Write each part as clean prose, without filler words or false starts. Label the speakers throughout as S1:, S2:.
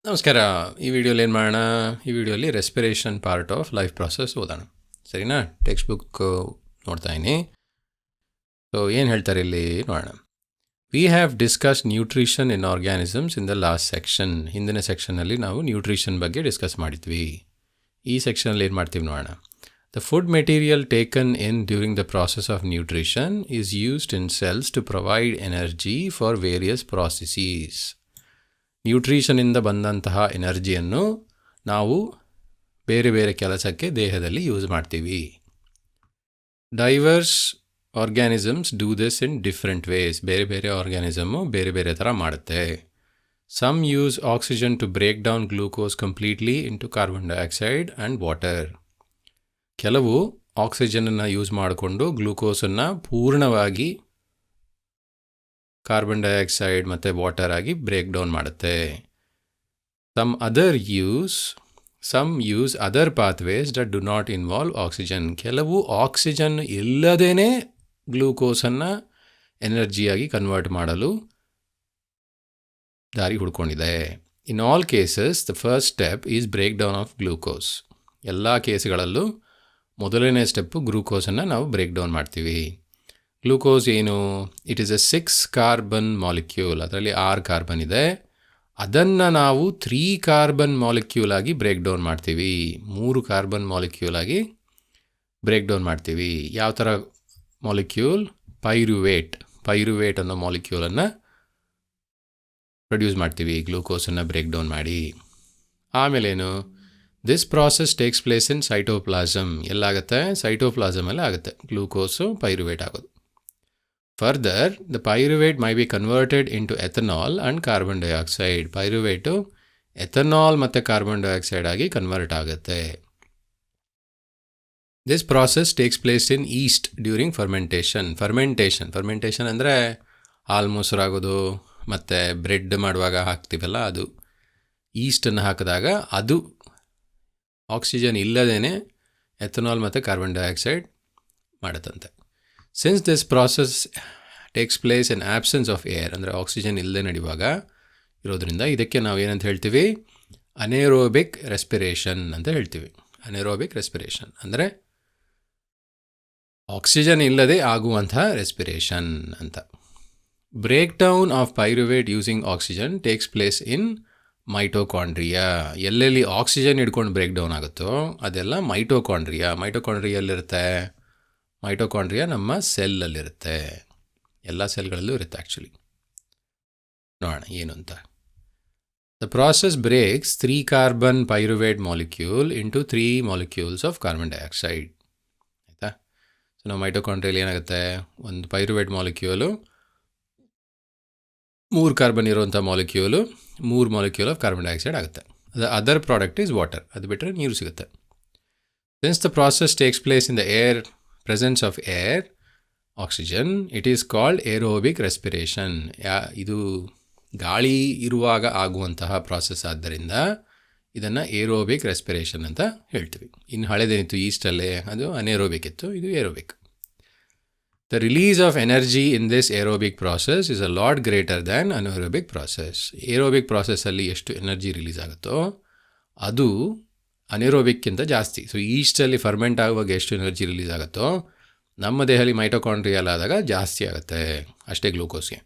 S1: ನಮಸ್ಕಾರ. ಈ ವಿಡಿಯೋಲಿ ಏನು ಮಾಡೋಣ? ಈ ವಿಡಿಯೋಲಿ respiration part of life process ಓದೋಣ. ಸರಿನಾ? ಟೆಕ್ಸ್ಟ್ ಬುಕ್ ನೋಡ್ತಾ ಇದ್ದೀನಿ. ಸೊ ಏನು ಹೇಳ್ತಾರೆ ಇಲ್ಲಿ ನೋಡೋಣ. We have discuss nutrition in organisms in the last section. ಹಿಂದಿನ ಸೆಕ್ಷನಲ್ಲಿ ನಾವು ನ್ಯೂಟ್ರಿಷನ್ ಬಗ್ಗೆ ಡಿಸ್ಕಸ್ ಮಾಡಿದ್ವಿ. ಈ ಸೆಕ್ಷನಲ್ಲಿ ಏನು ಮಾಡ್ತೀವಿ ನೋಡೋಣ. The food material taken in during the process of nutrition is used in cells to provide energy for various processes. ನ್ಯೂಟ್ರಿಷನಿಂದ ಬಂದಂತಹ ಎನರ್ಜಿಯನ್ನು ನಾವು ಬೇರೆ ಬೇರೆ ಕೆಲಸಕ್ಕೆ ದೇಹದಲ್ಲಿ ಯೂಸ್ ಮಾಡ್ತೀವಿ. Diverse organisms do this in different ways. ಬೇರೆ ಬೇರೆ ಆರ್ಗ್ಯಾನಿಸಮ್ಮು ಬೇರೆ ಬೇರೆ ಥರ ಮಾಡುತ್ತೆ. Some use oxygen to break down glucose completely into carbon dioxide and water. ಕೆಲವು ಆಕ್ಸಿಜನನ್ನು ಯೂಸ್ ಮಾಡಿಕೊಂಡು ಗ್ಲೂಕೋಸನ್ನು ಪೂರ್ಣವಾಗಿ ಕಾರ್ಬನ್ ಡೈಆಕ್ಸೈಡ್ ಮತ್ತು ವಾಟರ್ ಆಗಿ ಬ್ರೇಕ್ ಡೌನ್ ಮಾಡುತ್ತೆ. Some use other pathways that do not involve oxygen. ಕೆಲವು ಆಕ್ಸಿಜನ್ ಇಲ್ಲದೇ ಗ್ಲೂಕೋಸನ್ನು ಎನರ್ಜಿಯಾಗಿ ಕನ್ವರ್ಟ್ ಮಾಡಲು ದಾರಿ ಹುಡ್ಕೊಂಡಿದೆ. In all cases the first step is break down of glucose. ಎಲ್ಲ ಕೇಸ್ಗಳಲ್ಲೂ ಮೊದಲನೇ ಸ್ಟೆಪ್ಪು ಗ್ಲೂಕೋಸನ್ನು ನಾವು ಬ್ರೇಕ್ ಡೌನ್ ಮಾಡ್ತೀವಿ. ಗ್ಲೂಕೋಸ್ ಏನು? It is a 6 carbon molecule. ಅದರಲ್ಲಿ 6 ಕಾರ್ಬನ್ ಇದೆ. ಅದನ್ನು ನಾವು 3 ಕಾರ್ಬನ್ ಮಾಲಿಕ್ಯೂಲ್ ಆಗಿ ಬ್ರೇಕ್ ಡೌನ್ ಮಾಡ್ತೀವಿ. 3 ಕಾರ್ಬನ್ ಮಾಲಿಕ್ಯೂಲ್ ಆಗಿ ಬ್ರೇಕ್ ಡೌನ್ ಮಾಡ್ತೀವಿ. ಯಾವ ಥರ ಮಾಲಿಕ್ಯೂಲ್? ಪೈರುವೇಟ್ ಅನ್ನೋ ಮಾಲಿಕ್ಯೂಲನ್ನು ಪ್ರೊಡ್ಯೂಸ್ ಮಾಡ್ತೀವಿ ಗ್ಲೂಕೋಸನ್ನು ಬ್ರೇಕ್ ಡೌನ್ ಮಾಡಿ. ಆಮೇಲೇನು? This process takes place in cytoplasm. ಎಲ್ಲಾಗುತ್ತೆ? ಸೈಟೋಪ್ಲಾಸಮಲ್ಲೇ ಆಗುತ್ತೆ ಗ್ಲೂಕೋಸು ಪೈರುವೇಟ್ ಆಗೋದು. Further, the pyruvate might be converted into ethanol and carbon dioxide. Pyruvate ethanol ಮತ್ತು ಕಾರ್ಬನ್ ಡೈಆಕ್ಸೈಡ್ ಆಗಿ ಕನ್ವರ್ಟ್ ಆಗುತ್ತೆ. This process takes place in yeast during fermentation ಅಂದರೆ ಹಾಲು ಮೊಸರಾಗೋದು ಮತ್ತು ಬ್ರೆಡ್ ಮಾಡುವಾಗ ಹಾಕ್ತೀವಲ್ಲ, ಅದು ಈಸ್ಟನ್ನು ಹಾಕಿದಾಗ ಅದು ಆಕ್ಸಿಜನ್ ಇಲ್ಲದೇ ಎಥನಾಲ್ ಮತ್ತು ಕಾರ್ಬನ್ ಡೈಆಕ್ಸೈಡ್ ಮಾಡುತ್ತಂತೆ. Since this process takes place in absence of air, ಅಂದರೆ ಆಕ್ಸಿಜನ್ ಇಲ್ಲದೆ ನಡೆಯುವಾಗ ಇರೋದ್ರಿಂದ ಇದಕ್ಕೆ ನಾವು ಏನಂತ ಹೇಳ್ತೀವಿ? ಅನೇರೋಬಿಕ್ ರೆಸ್ಪಿರೇಷನ್ ಅಂತ ಹೇಳ್ತೀವಿ. ಅನೇರೋಬಿಕ್ ರೆಸ್ಪಿರೇಷನ್ ಅಂದರೆ ಆಕ್ಸಿಜನ್ ಇಲ್ಲದೆ ಆಗುವಂತಹ ರೆಸ್ಪಿರೇಷನ್ ಅಂತ. Break down of pyruvate using oxygen takes place in mitochondria. ಎಲ್ಲೆಲ್ಲಿ ಆಕ್ಸಿಜನ್ ಹಿಡ್ಕೊಂಡು ಬ್ರೇಕ್ ಡೌನ್ ಆಗುತ್ತೋ ಅದೆಲ್ಲ ಮೈಟೋಕಾಂಡ್ರಿಯಲ್ಲಿರುತ್ತೆ. ಮೈಟೋಕಾಂಡ್ರಿಯಾ ನಮ್ಮ ಸೆಲ್ಲಲ್ಲಿರುತ್ತೆ. ಎಲ್ಲ ಸೆಲ್ಗಳಲ್ಲೂ ಇರುತ್ತೆ ಆ್ಯಕ್ಚುಲಿ. ನೋಡೋಣ ಏನು ಅಂತ. The process breaks 3 carbon pyruvate molecule into 3 molecules of carbon dioxide. ಆಯಿತಾ? ಸೊ ನಾವು ಮೈಟೋಕಾಂಡ್ರಿಯಲ್ಲಿ ಏನಾಗುತ್ತೆ? ಒಂದು ಪೈರುವೇಟ್ ಮಾಲಿಕ್ಯೂಲು 3 ಕಾರ್ಬನ್ ಇರುವಂಥ molecule 3 molecule of carbon dioxide ಆಗುತ್ತೆ. Other product is water. ಅದು ಬಿಟ್ಟರೆ ನೀರು ಸಿಗುತ್ತೆ. Since the process takes place in the presence of air, oxygen, it is called aerobic respiration. ಇದು ಗಾಳಿ ಇರುವಾಗ ಆಗುವಂತಹ ಪ್ರಾಸೆಸ್ ಆದ್ದರಿಂದ ಇದನ್ನು ಏರೋಬಿಕ್ ರೆಸ್ಪಿರೇಷನ್ ಅಂತ ಹೇಳ್ತೀವಿ. ಇನ್ನು ಹಳೆದೇನಿತ್ತು ಈಸ್ಟಲ್ಲೇ, ಅದು ಅನೇರೋಬಿಕ್ ಇತ್ತು, ಇದು aerobic. The release of energy in this aerobic process is a lot greater than anaerobic process. Aerobic ಪ್ರಾಸೆಸ್ಸಲ್ಲಿ ಎಷ್ಟು ಎನರ್ಜಿ ರಿಲೀಸ್ ಆಗುತ್ತೋ ಅದು ಅನೇರೋಬಿಕ್ಕಿಂತ ಜಾಸ್ತಿ. ಸೊ ಈಸ್ಟಲ್ಲಿ ಫರ್ಮೆಂಟ್ ಆಗುವಾಗ ಎಷ್ಟು ಎನರ್ಜಿ ರಿಲೀಸ್ ಆಗುತ್ತೋ ನಮ್ಮ ದೇಹದಲ್ಲಿ ಮೈಟೋಕಾಂಡ್ರಿಯಲ್ ಆದಾಗ ಜಾಸ್ತಿ ಆಗುತ್ತೆ ಅಷ್ಟೇ ಗ್ಲೂಕೋಸ್ಗೆ.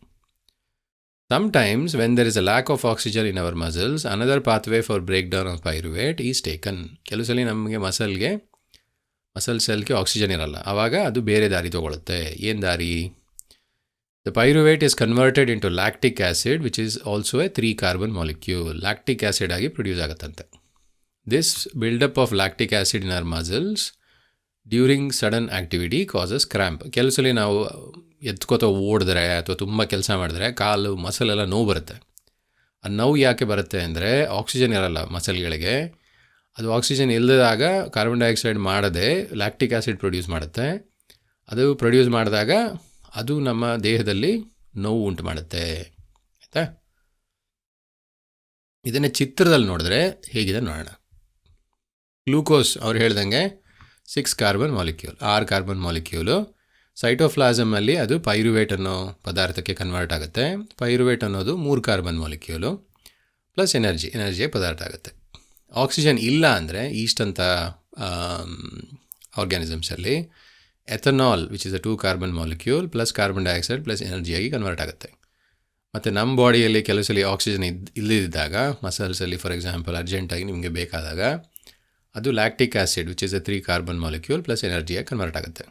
S1: Sometimes when there is a lack of oxygen in our muscles another pathway for break down of pyruvate is taken. ಕೆಲವು ಸಲ ನಮಗೆ ಮಸಲ್ ಸೆಲ್ಗೆ ಆಕ್ಸಿಜನ್ ಇರಲ್ಲ, ಆವಾಗ ಅದು ಬೇರೆ ದಾರಿ ತೊಗೊಳುತ್ತೆ. ಏನು ದಾರಿ? The pyruvate is converted into lactic acid which is also A 3 carbon molecule. Lactic acid ಆಗಿ produce ಆಗುತ್ತಂತೆ. This buildup of lactic acid in our muscles during sudden activity causes cramp. ಕೆಲವು ಸಲ ನಾವು ಎತ್ಕೋತ ಓಡಿದ್ರೆ ಅಥವಾ ತುಂಬ ಕೆಲಸ ಮಾಡಿದ್ರೆ ಕಾಲು ಮಸಲೆಲ್ಲ ನೋವು ಬರುತ್ತೆ. ಆ ನೋವು ಯಾಕೆ ಬರುತ್ತೆ ಅಂದರೆ ಆಕ್ಸಿಜನ್ ಇರಲ್ಲ ಮಸಲ್ಗಳಿಗೆ. ಅದು ಆಕ್ಸಿಜನ್ ಇಲ್ಲದಾಗ ಕಾರ್ಬನ್ ಡೈಆಕ್ಸೈಡ್ ಮಾಡದೆ ಲ್ಯಾಕ್ಟಿಕ್ ಆ್ಯಸಿಡ್ ಪ್ರೊಡ್ಯೂಸ್ ಮಾಡುತ್ತೆ. ಅದು ಪ್ರೊಡ್ಯೂಸ್ ಮಾಡಿದಾಗ ಅದು ನಮ್ಮ ದೇಹದಲ್ಲಿ ನೋವು ಉಂಟು ಮಾಡುತ್ತೆ. ಆಯಿತಾ? ಇದನ್ನು ಚಿತ್ರದಲ್ಲಿ ನೋಡಿದ್ರೆ ಹೇಗಿದೆ ನೋಡೋಣ. ಗ್ಲೂಕೋಸ್ ಅವ್ರು ಹೇಳ್ದಂಗೆ 6 ಕಾರ್ಬನ್ ಮಾಲಿಕ್ಯೂಲ್, 6 ಕಾರ್ಬನ್ ಮಾಲಿಕ್ಯೂಲು. ಸೈಟೋಪ್ಲಾಸಮಲ್ಲಿ ಅದು ಪೈರುವೇಟ್ ಅನ್ನೋ ಪದಾರ್ಥಕ್ಕೆ ಕನ್ವರ್ಟ್ ಆಗುತ್ತೆ. ಪೈರುವೇಟ್ ಅನ್ನೋದು 3 ಕಾರ್ಬನ್ ಮಾಲಿಕ್ಯೂಲು. ಪ್ಲಸ್ ಎನರ್ಜಿಯ ಪದಾರ್ಥ ಆಗುತ್ತೆ. ಆಕ್ಸಿಜನ್ ಇಲ್ಲ ಅಂದರೆ ಈಸ್ಟ್ ಅಂತ ಆರ್ಗ್ಯಾನಿಸಮ್ಸಲ್ಲಿ ethanol which is a 2 carbon molecule plus carbon dioxide plus ಎನರ್ಜಿಯಾಗಿ ಕನ್ವರ್ಟ್ ಆಗುತ್ತೆ. ಮತ್ತು ನಮ್ಮ ಬಾಡಿಯಲ್ಲಿ ಕೆಲವು ಸಲ ಆಕ್ಸಿಜನ್ ಇಲ್ಲದಿದ್ದಾಗ ಮಸಲ್ಸಲ್ಲಿ ಫಾರ್ ಎಕ್ಸಾಂಪಲ್ ಅರ್ಜೆಂಟಾಗಿ ನಿಮಗೆ ಬೇಕಾದಾಗ ಅದು lactic acid which is a 3 carbon molecule plus ಎನರ್ಜಿಯಾಗಿ ಕನ್ವರ್ಟ್ ಆಗುತ್ತೆ.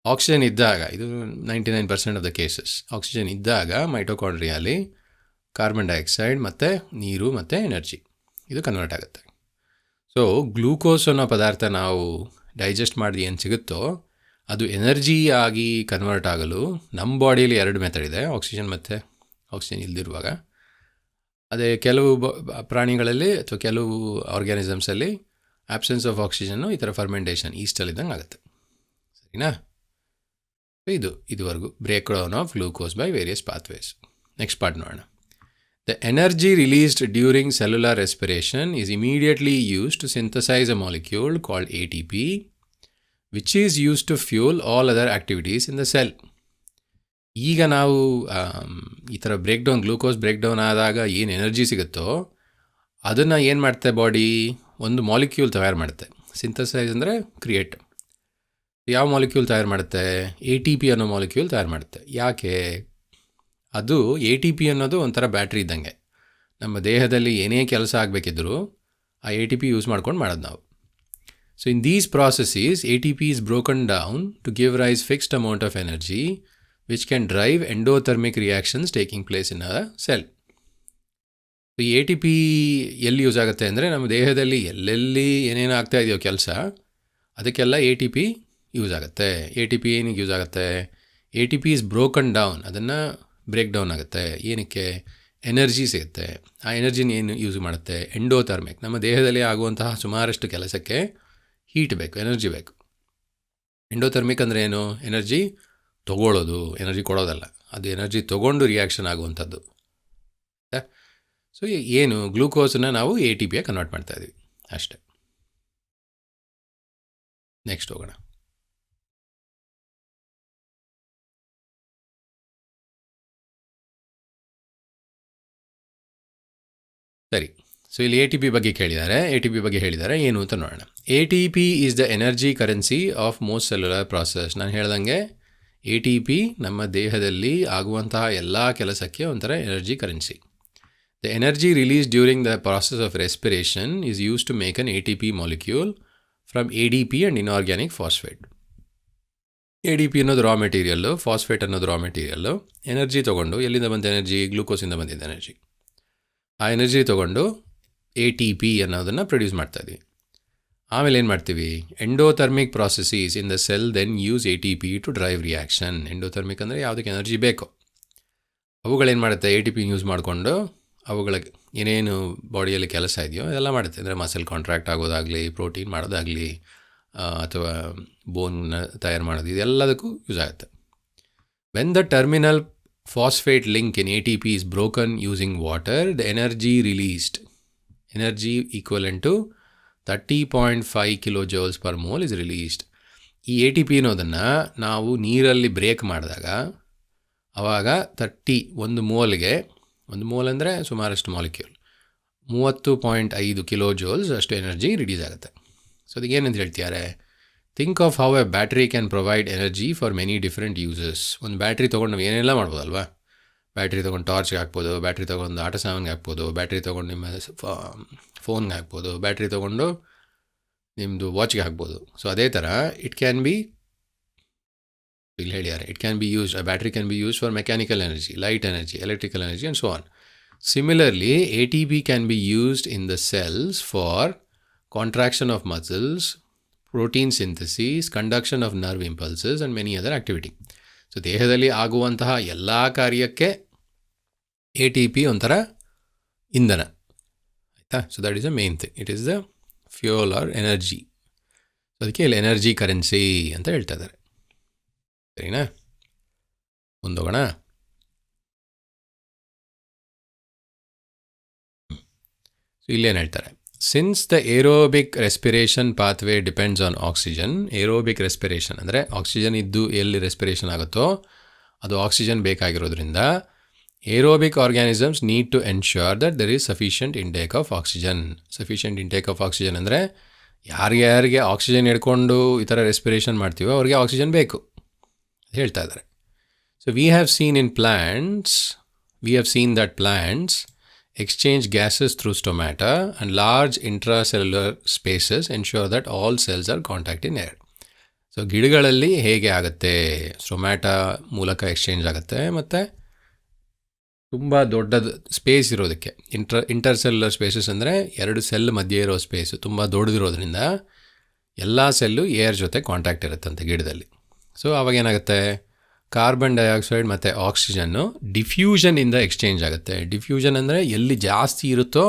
S1: ಆಕ್ಸಿಜನ್ ಇದ್ದಾಗ, ಇದು 99% ಆಫ್ ದ ಕೇಸಸ್, ಆಕ್ಸಿಜನ್ ಇದ್ದಾಗ ಮೈಟೋಕಾಂಡ್ರಿಯಲ್ಲಿ ಕಾರ್ಬನ್ ಡೈಆಕ್ಸೈಡ್ ಮತ್ತು ನೀರು ಮತ್ತು ಎನರ್ಜಿ ಇದು ಕನ್ವರ್ಟ್ ಆಗುತ್ತೆ. ಸೊ ಗ್ಲೂಕೋಸ್ ಅನ್ನೋ ಪದಾರ್ಥ ನಾವು ಡೈಜೆಸ್ಟ್ ಮಾಡಿ ಏನು ಸಿಗುತ್ತೋ ಅದು ಎನರ್ಜಿ ಆಗಿ ಕನ್ವರ್ಟ್ ಆಗಲು ನಮ್ಮ ಬಾಡಿಯಲ್ಲಿ 2 ಮೆಥಡ್ ಇದೆ, ಆಕ್ಸಿಜನ್ ಮತ್ತು ಆಕ್ಸಿಜನ್ ಇಲ್ಲದಿರುವಾಗ. ಅದೇ ಕೆಲವು ಪ್ರಾಣಿಗಳಲ್ಲಿ ಅಥವಾ ಕೆಲವು ಆರ್ಗ್ಯಾನಿಸಮ್ಸಲ್ಲಿ ಆಬ್ಸೆನ್ಸ್ ಆಫ್ ಆಕ್ಸಿಜನ್ನು ಈ ಥರ ಫರ್ಮೆಂಟೇಷನ್ ಈಸ್ಟಲ್ಲಿದ್ದಂಗೆ ಆಗುತ್ತೆ. ಸರಿನಾ? ಇದುವರೆಗೂ break down of glucose by various pathways. Next part ನೋಡೋಣ. The energy released during cellular respiration is immediately used to synthesise a molecule called ATP which is used to fuel all other activities in the cell. ಈಗ ನಾವು ಈ ಥರ glucose break down ಆದಾಗ ಏನು energy ಸಿಗುತ್ತೋ ಅದನ್ನು ಏನು ಮಾಡುತ್ತೆ ಬಾಡಿ, ಒಂದು ಮಾಲಿಕ್ಯೂಲ್ ತಯಾರು ಮಾಡುತ್ತೆ. ಸಿಂಥಸೈಸ್ ಅಂದರೆ ಕ್ರಿಯೇಟ್. ಯಾವ ಮಾಲಿಕ್ಯೂಲ್ ತಯಾರು ಮಾಡುತ್ತೆ? ATP ಅನ್ನೋ ಮಾಲಿಕ್ಯೂಲ್ ತಯಾರು ಮಾಡುತ್ತೆ. ಯಾಕೆ? ಅದು ATP ಅನ್ನೋದು ಒಂಥರ ಬ್ಯಾಟ್ರಿ ಇದ್ದಂಗೆ. ನಮ್ಮ ದೇಹದಲ್ಲಿ ಏನೇ ಕೆಲಸ ಆಗಬೇಕಿದ್ರೂ ಆ ATP ಯೂಸ್ ಮಾಡ್ಕೊಂಡು ಮಾಡೋದು ನಾವು. So in these processes ATP is broken down to give rise fixed amount of energy which can drive endothermic reactions taking place in a cell. ಈ ATP ಎಲ್ಲಿ ಯೂಸ್ ಆಗುತ್ತೆ ಅಂದರೆ ನಮ್ಮ ದೇಹದಲ್ಲಿ ಎಲ್ಲೆಲ್ಲಿ ಏನೇನು ಆಗ್ತಾ ಇದೆಯೋ ಕೆಲಸ ಅದಕ್ಕೆಲ್ಲ ATP ಯೂಸ್ ಆಗುತ್ತೆ. ATP ಏನಿಗೆ ಯೂಸ್ ಆಗುತ್ತೆ? ATP is broken down, ಅದನ್ನು ಬ್ರೇಕ್ ಡೌನ್ ಆಗುತ್ತೆ. ಏನಕ್ಕೆ? ಎನರ್ಜಿ ಸಿಗುತ್ತೆ. ಆ ಎನರ್ಜಿನ ಏನು ಯೂಸ್ ಮಾಡುತ್ತೆ? ಎಂಡೋಥರ್ಮಿಕ್. ನಮ್ಮ ದೇಹದಲ್ಲಿ ಆಗುವಂತಹ ಸುಮಾರಷ್ಟು ಕೆಲಸಕ್ಕೆ ಹೀಟ್ ಬೇಕು, ಎನರ್ಜಿ ಬೇಕು. ಎಂಡೋಥರ್ಮಿಕ್ ಅಂದರೆ ಏನು? ಎನರ್ಜಿ ತೊಗೊಳ್ಳೋದು, ಎನರ್ಜಿ ಕೊಡೋದಲ್ಲ. ಅದು ಎನರ್ಜಿ ತೊಗೊಂಡು ರಿಯಾಕ್ಷನ್ ಆಗುವಂಥದ್ದು. ಸೊ ಏನು ಗ್ಲೂಕೋಸನ್ನು ನಾವು ATPಗೆ ಕನ್ವರ್ಟ್ ಮಾಡ್ತಾಯಿದ್ವಿ ಅಷ್ಟೆ. ನೆಕ್ಸ್ಟ್ ಹೋಗೋಣ. ಸರಿ, ಸೊ ಇಲ್ಲಿ ATP ಬಗ್ಗೆ ಹೇಳಿದ್ದಾರೆ. ಏನು ಅಂತ ನೋಡೋಣ. ATP is the energy currency of most cellular process. ನಾನು ಹೇಳ್ದಂಗೆ ATP ನಮ್ಮ ದೇಹದಲ್ಲಿ ಆಗುವಂತಹ ಎಲ್ಲ ಕೆಲಸಕ್ಕೆ ಒಂಥರ energy currency. The energy release during the process of respiration is use to make an ATP molecule from ADP and inorganic phosphate. ADP ಅನ್ನೋದು ರಾ material, phosphate ಅನ್ನೋದು ರಾ ಮೆಟೀರಿಯಲ್ಲು. ಎನರ್ಜಿ ತೊಗೊಂಡು, ಎಲ್ಲಿಂದ ಬಂದ ಎನರ್ಜಿ? ಗ್ಲೂಕೋಸಿಂದ ಬಂದಿದ್ದ ಎನರ್ಜಿ. ಆ ಎನರ್ಜಿ ತೊಗೊಂಡು ATP ಅನ್ನೋದನ್ನು produce ಮಾಡ್ತಾಯಿದ್ವಿ. ಆಮೇಲೆ ಏನು ಮಾಡ್ತೀವಿ? Endothermic processes in the cell then use ATP to drive reaction. Endothermic ಅಂದರೆ ಯಾವುದಕ್ಕೆ ಎನರ್ಜಿ ಬೇಕೋ ಅವುಗಳೇನು ಮಾಡುತ್ತೆ? ATP ಯೂಸ್ ಮಾಡಿಕೊಂಡು ಅವುಗಳಿಗೆ ಏನೇನು ಬಾಡಿಯಲ್ಲಿ ಕೆಲಸ ಇದೆಯೋ ಅದೆಲ್ಲ ಮಾಡುತ್ತೆ. ಅಂದರೆ ಮಸಲ್ ಕಾಂಟ್ರಾಕ್ಟ್ ಆಗೋದಾಗಲಿ, ಪ್ರೋಟೀನ್ ಮಾಡೋದಾಗಲಿ, ಅಥವಾ ಬೋನ್ನ ತಯಾರು ಮಾಡೋದು, ಇದೆಲ್ಲದಕ್ಕೂ ಯೂಸ್ ಆಗುತ್ತೆ. When the terminal phosphate link in ATP is broken using water, the energy released, energy equivalent to 30.5 kilojoules per mole is released. ಈ ATP ಅನ್ನೋದನ್ನು ನಾವು ನೀರಲ್ಲಿ ಬ್ರೇಕ್ ಮಾಡಿದಾಗ ಆವಾಗ 30, ಒಂದು ಮೋಲ್ ಅಂದರೆ ಸುಮಾರಷ್ಟು ಮಾಲಿಕ್ಯೂಲ್, 30.5 kilojoules ಅಷ್ಟು ಎನರ್ಜಿ ರಿಲೀಸ್ ಆಗುತ್ತೆ. ಸೊ ಅದಕ್ಕೆ ಏನಂತ ಹೇಳ್ತಿದ್ದಾರೆ? Think of how A battery can provide energy for many different uses. ಒಂದು ಬ್ಯಾಟ್ರಿ ತೊಗೊಂಡು ನಾವು ಏನೆಲ್ಲ ಮಾಡ್ಬೋದಲ್ವಾ? ಬ್ಯಾಟ್ರಿ ತೊಗೊಂಡು ಟಾರ್ಚ್ಗೆ ಹಾಕ್ಬೋದು, ಬ್ಯಾಟ್ರಿ ತೊಗೊಂಡು ಆಟ ಸಾಮಾನ್ಗೆ ಹಾಕ್ಬೋದು, ಬ್ಯಾಟ್ರಿ ತೊಗೊಂಡು ನಿಮ್ಮ ಫೋನ್ಗೆ ಹಾಕ್ಬೋದು, ಬ್ಯಾಟ್ರಿ ತೊಗೊಂಡು ನಿಮ್ಮದು ವಾಚ್ಗೆ ಹಾಕ್ಬೋದು. ಸೊ ಅದೇ ಥರ ಇಟ್ ಕ್ಯಾನ್ ಬಿ, ಇಲ್ಲಿ ಹೇಳಿದ್ದಾರೆ, it can be used, a battery can be used for mechanical energy, light energy, electrical energy and so on. Similarly, ATP can be used in the cells for contraction of muscles, protein synthesis, conduction of nerve impulses and many other activity. So ದೇಹದಲ್ಲಿ ಆಗುವಂತಹ ಎಲ್ಲ ಕಾರ್ಯಕ್ಕೆ ATP ಒಂಥರ ಇಂಧನ, ಆಯಿತಾ? So that is the main thing. It is the fuel or energy. So ಅದಕ್ಕೆ ಇಲ್ಲಿ energy currency ಅಂತ ಹೇಳ್ತಾ ಇದ್ದಾರೆ. ಸರಿನಾ? ಮುಂದೋಗೋಣ. ಸೊ ಇಲ್ಲೇನು ಹೇಳ್ತಾರೆ? Since the aerobic respiration pathway depends on oxygen. Aerobic respiration ಅಂದರೆ ಆಕ್ಸಿಜನ್ ಇದ್ದು ಎಲ್ಲಿ ರೆಸ್ಪಿರೇಷನ್ ಆಗುತ್ತೋ ಅದು oxygen ಬೇಕಾಗಿರೋದ್ರಿಂದ Aerobic organisms need to ensure that there is sufficient intake of oxygen. Sufficient intake of oxygen ಅಂದರೆ ಯಾರಿಗೆ ಆಕ್ಸಿಜನ್ ಹಿಡ್ಕೊಂಡು ಈ ಥರ ರೆಸ್ಪಿರೇಷನ್ ಮಾಡ್ತೀವೋ ಅವ್ರಿಗೆ ಆಕ್ಸಿಜನ್ ಬೇಕು ಹೇಳ್ತಾ ಇದ್ದಾರೆ. So we have seen that plants exchange gases through stomata and large intracellular spaces ensure that all cells are contact in air. So ಗಿಡಗಳಲ್ಲಿ ಹೇಗೆ ಆಗುತ್ತೆ, ಸ್ಟೊಮ್ಯಾಟಾ ಮೂಲಕ ಎಕ್ಸ್ಚೇಂಜ್ ಆಗುತ್ತೆ ಮತ್ತು ತುಂಬ ದೊಡ್ಡದು ಸ್ಪೇಸ್ ಇರೋದಕ್ಕೆ ಇಂಟರ್ಸೆಲ್ಯುಲರ್ ಸ್ಪೇಸಸ್ ಅಂದರೆ 2 ಸೆಲ್ ಮಧ್ಯೆ ಇರೋ ಸ್ಪೇಸು ತುಂಬ ದೊಡ್ಡದಿರೋದ್ರಿಂದ ಎಲ್ಲ ಸೆಲ್ಲು ಏರ್ ಜೊತೆ ಕಾಂಟ್ಯಾಕ್ಟ್ ಇರುತ್ತಂತೆ ಗಿಡದಲ್ಲಿ. ಸೊ ಅವಾಗ ಏನಾಗುತ್ತೆ, ಕಾರ್ಬನ್ ಡೈಆಕ್ಸೈಡ್ ಮತ್ತು ಆಕ್ಸಿಜನ್ನು ಡಿಫ್ಯೂಷನಿಂದ ಎಕ್ಸ್ಚೇಂಜ್ ಆಗುತ್ತೆ. ಡಿಫ್ಯೂಷನ್ ಅಂದರೆ ಎಲ್ಲಿ ಜಾಸ್ತಿ ಇರುತ್ತೋ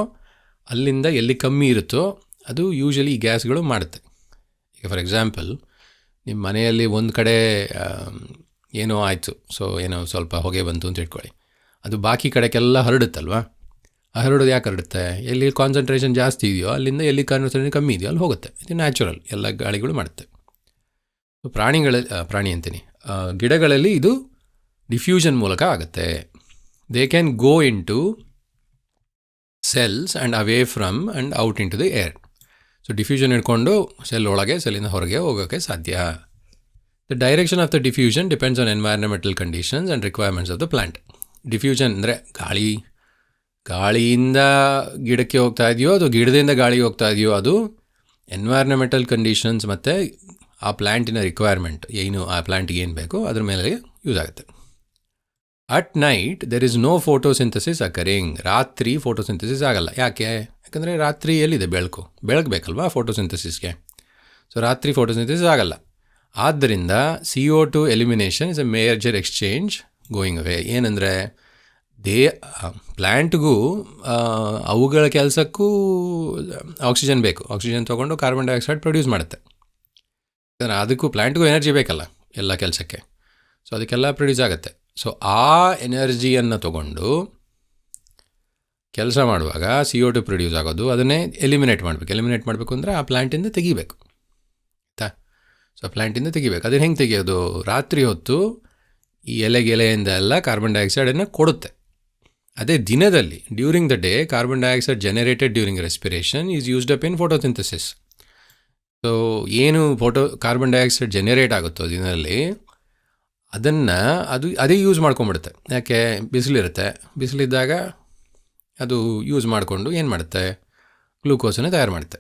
S1: ಅಲ್ಲಿಂದ ಎಲ್ಲಿ ಕಮ್ಮಿ ಇರುತ್ತೋ ಅದು ಯೂಶಲಿ ಈ ಗ್ಯಾಸ್ಗಳು ಮಾಡುತ್ತೆ. ಈಗ ಫಾರ್ ಎಕ್ಸಾಂಪಲ್ ನಿಮ್ಮ ಮನೆಯಲ್ಲಿ ಒಂದು ಕಡೆ ಏನೋ ಆಯಿತು, ಸೊ ಏನೋ ಸ್ವಲ್ಪ ಹೊಗೆ ಬಂತು ಅಂತ ಇಟ್ಕೊಳ್ಳಿ, ಅದು ಬಾಕಿ ಕಡೆಗೆಲ್ಲ ಹರಡುತ್ತಲ್ವ. ಆ ಹರಡೋದು ಯಾಕೆ ಹರಡುತ್ತೆ, ಎಲ್ಲಿ ಕಾನ್ಸಂಟ್ರೇಷನ್ ಜಾಸ್ತಿ ಇದೆಯೋ ಅಲ್ಲಿಂದ ಎಲ್ಲಿ ಕಾನ್ಸಂಟ್ರೇಷನ್ ಕಮ್ಮಿ ಇದೆಯೋ ಅಲ್ಲಿ ಹೋಗುತ್ತೆ. ಇದು ನ್ಯಾಚುರಲ್, ಎಲ್ಲ ಗಾಳಿಗಳು ಮಾಡುತ್ತೆ. ಸೊ ಗಿಡಗಳಲ್ಲಿ ಇದು ಡಿಫ್ಯೂಷನ್ ಮೂಲಕ ಆಗುತ್ತೆ. They can go into cells and away from and out into the air. So diffusion ಹಿಡ್ಕೊಂಡು ಸೆಲ್ ಒಳಗೆ ಸೆಲ್ಲಿಂದ ಹೊರಗೆ ಹೋಗೋಕ್ಕೆ ಸಾಧ್ಯ. The direction of the diffusion depends on environmental conditions and requirements of the plant. Diffusion ಅಂದರೆ ಗಾಳಿಯಿಂದ ಗಿಡಕ್ಕೆ ಹೋಗ್ತಾ ಇದೆಯೋ ಅದು ಗಿಡದಿಂದ ಗಾಳಿಗೆ ಹೋಗ್ತಾ ಇದೆಯೋ ಅದು ಎನ್ವೈರ್ನಮೆಂಟಲ್ ಕಂಡೀಷನ್ಸ್ ಮತ್ತು ಆ ಪ್ಲ್ಯಾಂಟಿನ ರಿಕ್ವೈರ್ಮೆಂಟ್ ಏನು, ಆ ಪ್ಲ್ಯಾಂಟಿಗೆ ಏನು ಬೇಕೋ ಅದ್ರ ಮೇಲೆ ಯೂಸ್ ಆಗುತ್ತೆ. At night there is no photosynthesis occurring. ರಾತ್ರಿ ಫೋಟೋಸಿಂಥಸಿಸ್ ಆಗಲ್ಲ. ಯಾಕಂದರೆ ರಾತ್ರಿ ಎಲ್ಲಿದೆ ಬೆಳಕು ಬೇಕಲ್ವಾ ಫೋಟೋಸಿಂಥಸಿಸ್ಗೆ. ಸೊ ರಾತ್ರಿ ಫೋಟೋಸಿಂಥಸಿಸ್ ಆಗಲ್ಲ. ಆದ್ದರಿಂದ CO2 elimination is A major exchange going ಅವೇ. ಏನಂದರೆ ಪ್ಲ್ಯಾಂಟ್ಗೂ ಅವುಗಳ ಕೆಲಸಕ್ಕೂ ಆಕ್ಸಿಜನ್ ಬೇಕು. ಆಕ್ಸಿಜನ್ ತೊಗೊಂಡು ಕಾರ್ಬನ್ ಡೈಆಕ್ಸೈಡ್ ಪ್ರೊಡ್ಯೂಸ್ ಮಾಡುತ್ತೆ. ಅದಕ್ಕೂ ಪ್ಲ್ಯಾಂಟ್ಗೂ ಎನರ್ಜಿ ಬೇಕಲ್ಲ ಎಲ್ಲ ಕೆಲಸಕ್ಕೆ. ಸೊ ಅದಕ್ಕೆಲ್ಲ ಪ್ರೊಡ್ಯೂಸ್ ಆಗುತ್ತೆ. ಸೊ ಆ ಎನರ್ಜಿಯನ್ನು ತಗೊಂಡು ಕೆಲಸ ಮಾಡುವಾಗ CO2 ಪ್ರೊಡ್ಯೂಸ್ ಆಗೋದು, ಅದನ್ನೇ ಎಲಿಮಿನೇಟ್ ಮಾಡಬೇಕು ಅಂದರೆ ಆ ಪ್ಲ್ಯಾಂಟಿಂದ ತೆಗಿಬೇಕು ಆಯಿತಾ. ಸೊ ಪ್ಲ್ಯಾಂಟಿಂದ ತೆಗಿಬೇಕು. ಅದನ್ನು ಹೆಂಗೆ ತೆಗಿಯೋದು, ರಾತ್ರಿ ಹೊತ್ತು ಈ ಎಲೆಯಿಂದ ಎಲ್ಲ ಕಾರ್ಬನ್ ಡೈಆಕ್ಸೈಡನ್ನು ಕೊಡುತ್ತೆ. ಅದೇ ದಿನದಲ್ಲಿ during the day carbon dioxide generated during respiration is used up in photosynthesis. So ಏನು ಕಾರ್ಬನ್ ಡೈಆಕ್ಸೈಡ್ ಜನರೇಟ್ ಆಗುತ್ತೋ ದಿನದಲ್ಲಿ ಅದನ್ನು ಅದೇ ಯೂಸ್ ಮಾಡ್ಕೊಂಬಿಡುತ್ತೆ. ಯಾಕೆ, ಬಿಸಿಲಿದ್ದಾಗ ಅದು ಯೂಸ್ ಮಾಡಿಕೊಂಡು ಏನು ಮಾಡುತ್ತೆ, ಗ್ಲೂಕೋಸನ್ನು ತಯಾರು ಮಾಡುತ್ತೆ.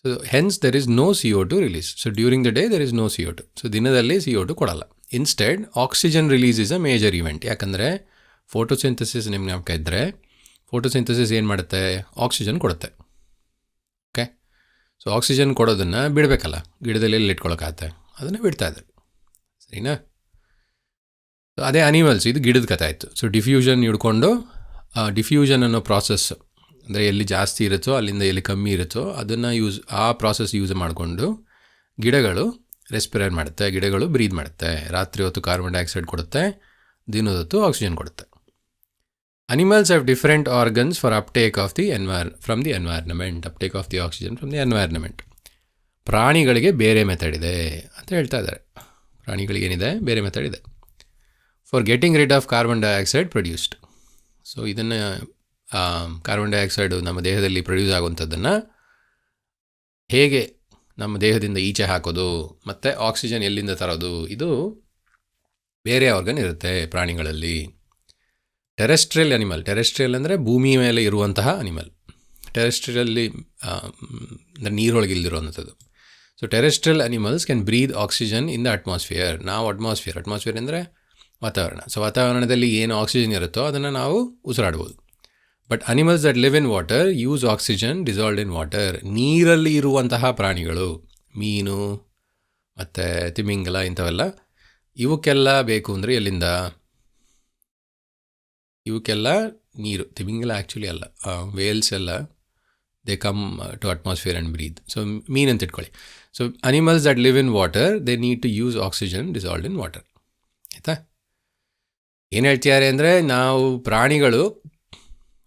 S1: So hence there is no CO2 release. So during the day there is no CO2. So ದಿನದಲ್ಲಿ CO2 ಕೊಡಲ್ಲ. Instead oxygen release is a major event. ಯಾಕಂದರೆ ಫೋಟೋಸಿಂಥಸಿಸ್ ನಿಮ್ಗೆ ಜ್ಞಾಪಕ ಇದ್ದರೆ, ಫೋಟೋಸಿಂಥಸಿಸ್ ಏನು ಮಾಡುತ್ತೆ, ಆಕ್ಸಿಜನ್ ಕೊಡುತ್ತೆ. ಓಕೆ, ಸೊ ಆಕ್ಸಿಜನ್ ಕೊಡೋದನ್ನು ಬಿಡಬೇಕಲ್ಲ, ಗಿಡದಲ್ಲಿ ಎಲ್ಲಿ ಇಟ್ಕೊಳ್ಳೋಕ್ಕಾಗತ್ತೆ, ಅದನ್ನು ಬಿಡ್ತಾ ಇದ್ದಾರೆ. ಸರಿನಾ. ಸೊ ಅದೇ ಅನಿಮಲ್ಸ್, ಇದು ಗಿಡದ ಕಥೆ ಆಯಿತು. ಸೊ ಡಿಫ್ಯೂಷನ್ ಹಿಡ್ಕೊಂಡು ಡಿಫ್ಯೂಷನ್ ಅನ್ನೋ ಪ್ರಾಸೆಸ್ ಅಂದರೆ ಎಲ್ಲಿ ಜಾಸ್ತಿ ಇರುತ್ತೋ ಅಲ್ಲಿಂದ ಎಲ್ಲಿ ಕಮ್ಮಿ ಇರುತ್ತೋ ಅದನ್ನು ಆ ಪ್ರಾಸೆಸ್ ಯೂಸ್ ಮಾಡಿಕೊಂಡು ಗಿಡಗಳು ರೆಸ್ಪಿರೇಟ್ ಮಾಡುತ್ತೆ, ಗಿಡಗಳು ಬ್ರೀದ್ ಮಾಡುತ್ತೆ. ರಾತ್ರಿ ಹೊತ್ತು ಕಾರ್ಬನ್ ಡೈಆಕ್ಸೈಡ್ ಕೊಡುತ್ತೆ, ದಿನದ ಹೊತ್ತು ಆಕ್ಸಿಜನ್ ಕೊಡುತ್ತೆ. Animals have different organs for uptake of the from the environment, uptake of the oxygen from the environment. ಪ್ರಾಣಿಗಳಿಗೆ ಬೇರೆ ಮೆಥಡ್ ಇದೆ ಅಂತ ಹೇಳ್ತಾ ಇದ್ದಾರೆ. ಪ್ರಾಣಿಗಳಿಗೇನಿದೆ, ಬೇರೆ ಮೆಥಡ್ ಇದೆ for getting rid of carbon dioxide produced. So ಇದನ್ನು ಕಾರ್ಬನ್ ಡೈಆಕ್ಸೈಡು ನಮ್ಮ ದೇಹದಲ್ಲಿ ಪ್ರೊಡ್ಯೂಸ್ ಆಗುವಂಥದ್ದನ್ನು ಹೇಗೆ ನಮ್ಮ ದೇಹದಿಂದ ಈಚೆ ಹಾಕೋದು ಮತ್ತು ಆಕ್ಸಿಜನ್ ಎಲ್ಲಿಂದ ತರೋದು, ಇದು ಬೇರೆ ಆರ್ಗನ್ ಇರುತ್ತೆ ಪ್ರಾಣಿಗಳಲ್ಲಿ. ಟೆರೆಸ್ಟ್ರಿಯಲ್ ಅಂದರೆ ಭೂಮಿ ಮೇಲೆ ಇರುವಂತಹ ಅನಿಮಲ್. ಟೆರೆಸ್ಟ್ರಿಯಲ್ಲಿ ನೀರೊಳಗಿಲ್ದಿರುವಂಥದ್ದು. So terrestrial animals can breathe oxygen in the atmosphere. ನಾವು ಅಟ್ಮಾಸ್ಫಿಯರ್ ಅಂದರೆ ವಾತಾವರಣ. ಸೊ ವಾತಾವರಣದಲ್ಲಿ ಏನು ಆಕ್ಸಿಜನ್ ಇರುತ್ತೋ ಅದನ್ನು ನಾವು ಉಸಿರಾಡ್ಬೋದು. But animals that live in water use oxygen dissolved in water. ನೀರಲ್ಲಿ ಇರುವಂತಹ ಪ್ರಾಣಿಗಳು, ಮೀನು ಮತ್ತು ತಿಮಿಂಗಲ ಇಂಥವೆಲ್ಲ, ಇವಕ್ಕೆಲ್ಲ ಬೇಕು ಅಂದರೆ ಎಲ್ಲಿಂದ, ಇವಕ್ಕೆಲ್ಲ ನೀರು. ತಿಮಿಂಗಲ ಆ್ಯಕ್ಚುಲಿ ಅಲ್ಲ, ವೇಲ್ಸ್ ಎಲ್ಲ they come to atmosphere and breathe. So mean ಅಂತ ಇಟ್ಕೊಳ್ಳಿ. So animals that live in water they need to use oxygen dissolved in water. ಆಯಿತಾ. ಏನು ಹೇಳ್ತಿದ್ದಾರೆ ಅಂದರೆ, ನಾವು ಪ್ರಾಣಿಗಳು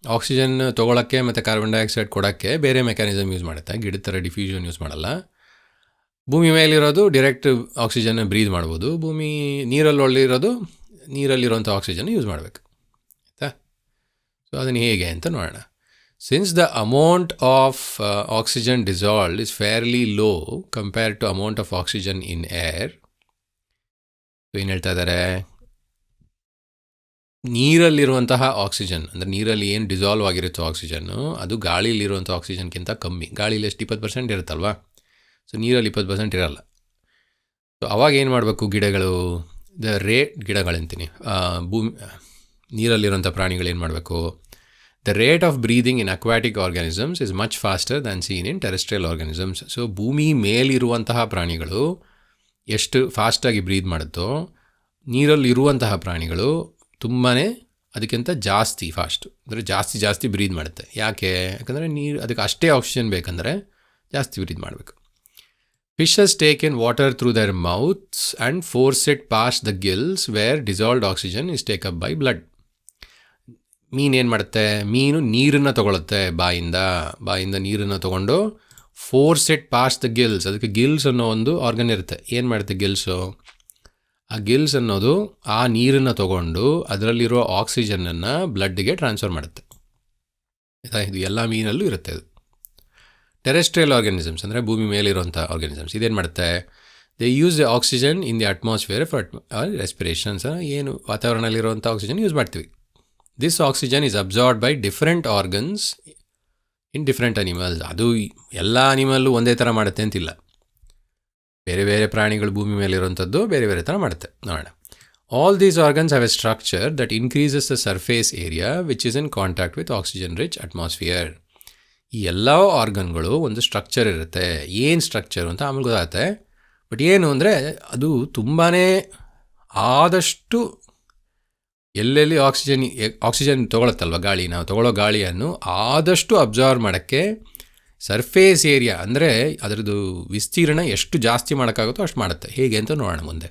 S1: ಆಕ್ಸಿಜನ್ ತೊಗೊಳಕ್ಕೆ ಮತ್ತು ಕಾರ್ಬನ್ ಡೈಆಕ್ಸೈಡ್ ಕೊಡೋಕ್ಕೆ ಬೇರೆ ಮೆಕ್ಯಾನಿಸಮ್ ಯೂಸ್ ಮಾಡುತ್ತೆ. ಗಿಡದ ಥರ ಡಿಫ್ಯೂಷನ್ ಯೂಸ್ ಮಾಡಲ್ಲ. ಭೂಮಿ ಮೇಲಿರೋದು ಡೈರೆಕ್ಟ್ ಆಕ್ಸಿಜನ್ ಬ್ರೀದ್ ಮಾಡ್ಬೋದು. ನೀರಲ್ಲಿರೋಂಥ ಆಕ್ಸಿಜನ್ ಯೂಸ್ ಮಾಡಬೇಕು. ಸೊ ಅದನ್ನು ಹೇಗೆ ಅಂತ ನೋಡೋಣ. Since the amount of oxygen dissolved is fairly low compared to amount of oxygen in air. ಏನು ಹೇಳ್ತಾ ಇದ್ದಾರೆ, ನೀರಲ್ಲಿರುವಂತಹ ಆಕ್ಸಿಜನ್ ಅಂದರೆ ನೀರಲ್ಲಿ ಏನು ಡಿಸಾಲ್ವ್ ಆಗಿರುತ್ತೋ ಆಕ್ಸಿಜನ್ನು ಅದು ಗಾಳಿಯಲ್ಲಿರುವಂಥ ಆಕ್ಸಿಜನ್ಗಿಂತ ಕಮ್ಮಿ. ಗಾಳಿಯಲ್ಲಿ ಎಷ್ಟು 20% ಇರುತ್ತಲ್ವ, ಸೊ ನೀರಲ್ಲಿ 20% ಇರಲ್ಲ. ಸೊ ಅವಾಗ ಏನು ಮಾಡಬೇಕು ಗಿಡಗಳು, ಗಿಡಗಳಂತೀನಿ ನೀರಲ್ಲಿರುವಂಥ ಪ್ರಾಣಿಗಳು ಏನು ಮಾಡಬೇಕು, the rate of breathing in aquatic organisms is much faster than seen in terrestrial organisms. So ಭೂಮಿ ಮೇಲಿರುವಂತಹ ಪ್ರಾಣಿಗಳು ಎಷ್ಟು ಫಾಸ್ಟಾಗಿ ಬ್ರೀದ್ ಮಾಡುತ್ತೋ ನೀರಲ್ಲಿರುವಂತಹ ಪ್ರಾಣಿಗಳು ತುಂಬಾ ಅದಕ್ಕಿಂತ ಜಾಸ್ತಿ ಫಾಸ್ಟ್ ಅಂದರೆ ಜಾಸ್ತಿ ಬ್ರೀದ್ ಮಾಡುತ್ತೆ. ಯಾಕಂದರೆ ನೀರು ಅದಕ್ಕೆ ಅಷ್ಟೇ ಆಕ್ಸಿಜನ್ ಬೇಕಂದರೆ ಜಾಸ್ತಿ ಬ್ರೀದ್ ಮಾಡಬೇಕು. Fishes take in water through their mouths and force it pass the gills where dissolved oxygen is take up by blood. ಮೀನೇನು ಮಾಡುತ್ತೆ, ಮೀನು ನೀರನ್ನು ತೊಗೊಳುತ್ತೆ, ಬಾಯಿಂದ ನೀರನ್ನು ತೊಗೊಂಡು force it pass the gills. ಅದಕ್ಕೆ ಗಿಲ್ಸ್ ಅನ್ನೋ ಒಂದು ಆರ್ಗನ್ ಇರುತ್ತೆ. ಏನು ಮಾಡುತ್ತೆ ಗಿಲ್ಸು, ಆ ಗಿಲ್ಸ್ ಅನ್ನೋದು ಆ ನೀರನ್ನು ತೊಗೊಂಡು ಅದರಲ್ಲಿರೋ ಆಕ್ಸಿಜನನ್ನು ಬ್ಲಡ್ಗೆ ಟ್ರಾನ್ಸ್ಫರ್ ಮಾಡುತ್ತೆ. ಆಯಿತಾ, ಇದು ಎಲ್ಲ ಮೀನಲ್ಲೂ ಇರುತ್ತೆ. ಅದು ಟೆರೆಸ್ಟ್ರಿಯಲ್ ಆರ್ಗಾನಿಸಮ್ಸ್ ಅಂದರೆ ಭೂಮಿ ಮೇಲಿರುವಂಥ ಆರ್ಗಾನಿಸಮ್ಸ್ ಇದೇನು ಮಾಡುತ್ತೆ, they use the oxygen in the atmosphere for respirations. ಏನು ವಾತಾವರಣದಲ್ಲಿರುವಂಥ ಆಕ್ಸಿಜನ್ ಯೂಸ್ ಮಾಡ್ತೀವಿ. This oxygen is absorbed by different organs in different animals. ಅದು ಎಲ್ಲ ಅನಿಮಲ್ಲು ಒಂದೇ ಥರ ಮಾಡುತ್ತೆ ಅಂತಿಲ್ಲ. ಬೇರೆ ಬೇರೆ ಪ್ರಾಣಿಗಳು ಭೂಮಿ ಮೇಲಿರುವಂಥದ್ದು ಬೇರೆ ಬೇರೆ ಥರ ಮಾಡುತ್ತೆ. ನೋಡೋಣ. All these organs have A structure that increases the surface area which is in contact with oxygen rich atmosphere. ಈ ಎಲ್ಲ ಆರ್ಗನ್ಗಳು ಒಂದು ಸ್ಟ್ರಕ್ಚರ್ ಇರುತ್ತೆ. ಏನು ಸ್ಟ್ರಕ್ಚರು ಅಂತ ಆಮೇಲೆ ಗೊತ್ತಾಗುತ್ತೆ. ಬಟ್ ಏನು ಅಂದರೆ ಅದು ತುಂಬಾ ಆದಷ್ಟು ಎಲ್ಲೆಲ್ಲಿ ಆಕ್ಸಿಜನ್ ತೊಗೊಳತ್ತಲ್ವ ಗಾಳಿ, ನಾವು ತೊಗೊಳ್ಳೋ ಗಾಳಿಯನ್ನು ಆದಷ್ಟು ಅಬ್ಸರ್ವ್ ಮಾಡೋಕ್ಕೆ ಸರ್ಫೇಸ್ ಏರಿಯಾ ಅಂದರೆ ಅದರದ್ದು ವಿಸ್ತೀರ್ಣ ಎಷ್ಟು ಜಾಸ್ತಿ ಮಾಡೋಕ್ಕಾಗುತ್ತೋ ಅಷ್ಟು ಮಾಡುತ್ತೆ. ಹೇಗೆ ಅಂತ ನೋಡೋಣ ಮುಂದೆ.